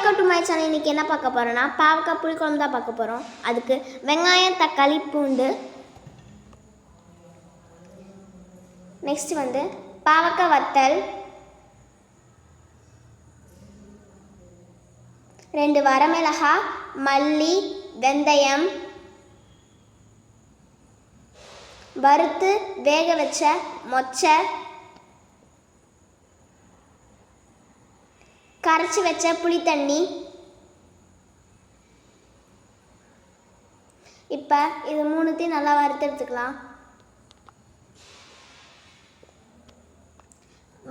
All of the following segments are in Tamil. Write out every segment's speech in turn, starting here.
Welcome to my channel. இன்றைக்கி என்ன பார்க்க போகிறோன்னா பாவக்காய் புளிக்குழம்பு தான் பார்க்க போகிறோம். அதுக்கு வெங்காயம், தக்காளி, பூண்டு, நெக்ஸ்ட் பாவக்காய் வத்தல், 2 வரமிளகாய், மல்லி, வெந்தயம், வறுத்து வேக வச்ச மொச்சை, கரைச்சி வச்ச புளி தண்ணி. இப்போ இது மூணுத்தையும் நல்லா வறுத்து எடுத்துக்கலாம்.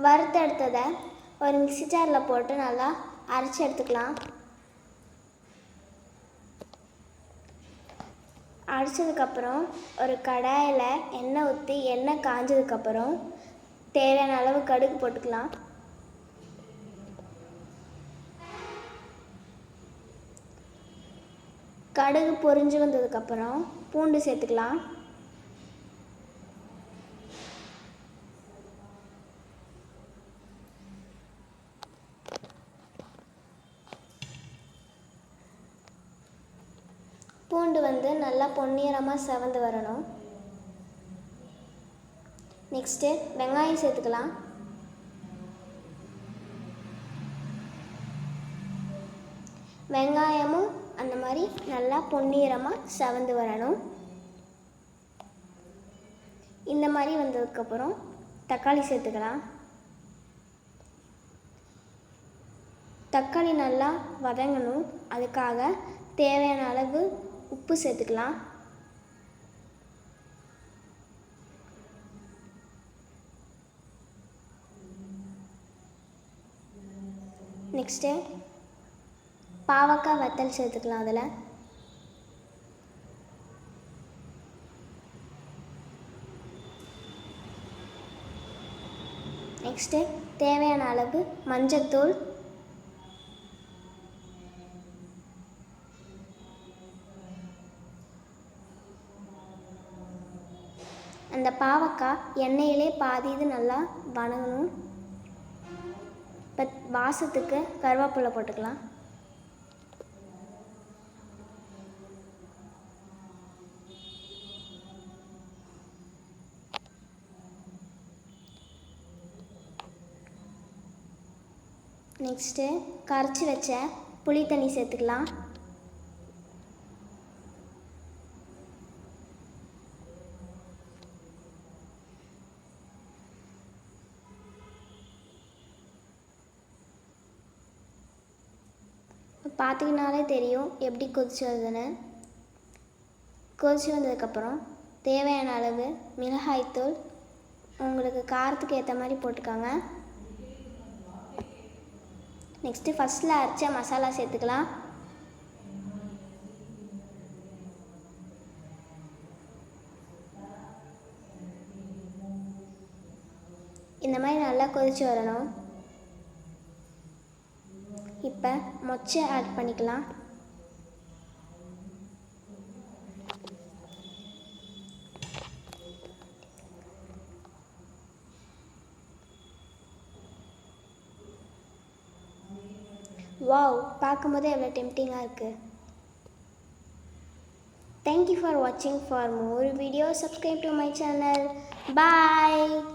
வறுத்து எடுத்ததை ஒரு மிக்ஸி ஜாரில் போட்டு நல்லா அரைச்சி எடுத்துக்கலாம். அரைச்சதுக்கப்புறம் ஒரு கடாயில் எண்ணெய் ஊற்றி எண்ணெய் காஞ்சதுக்கப்புறம் தேவையான அளவு கடுகு போட்டுக்கலாம். கடுகு பொரிஞ்சு வந்ததுக்கப்புறம் பூண்டு சேர்த்துக்கலாம். பூண்டு நல்லா பொன்னிறமாக செவந்து வரணும். நெக்ஸ்ட்டு வெங்காயம் சேர்த்துக்கலாம். வெங்காயமும் அந்த மாதிரி நல்லா பொன்னிறமாக செவந்து வரணும். இந்த மாதிரி வந்ததுக்கப்புறம் தக்காளி சேர்த்துக்கலாம். தக்காளி நல்லா வதங்கணும். அதுக்காக தேவையான அளவு உப்பு சேர்த்துக்கலாம். நெக்ஸ்ட்டு பாவக்காய் வத்தல் சேர்த்துக்கலாம். அதில் நெக்ஸ்ட்டு தேவையான அளவு மஞ்சத்தூள், அந்த பாவக்காய் எண்ணெயிலே பாதி இது நல்லா வணங்கணும். இப்போ வாசத்துக்கு கருவேப்பிலை போட்டுக்கலாம். நெக்ஸ்ட்டு கரைச்சி வச்ச புளி தண்ணி சேர்த்துக்கலாம். பார்த்திங்கனாலே தெரியும் எப்படி கொதிச்சு வருதுன்னு. கொதிச்சு வந்ததுக்கப்புறம் தேவையான அளவு மிளகாய்த்தூள் உங்களுக்கு காரத்துக்கு ஏற்ற மாதிரி போட்டுக்கோங்க. நெக்ஸ்ட்டு ஃபஸ்ட்டில் அரைச்ச மசாலா சேர்த்துக்கலாம். இந்த மாதிரி நல்லா கொதிச்சு வரணும். இப்போ மொச்சை ஆட் பண்ணிக்கலாம். வாவ், பார்க்கும்போதே எவ்வளோ டெம்ப்டிங்காக இருக்குது. Thank you for watching. For more videos, subscribe to my channel. Bye.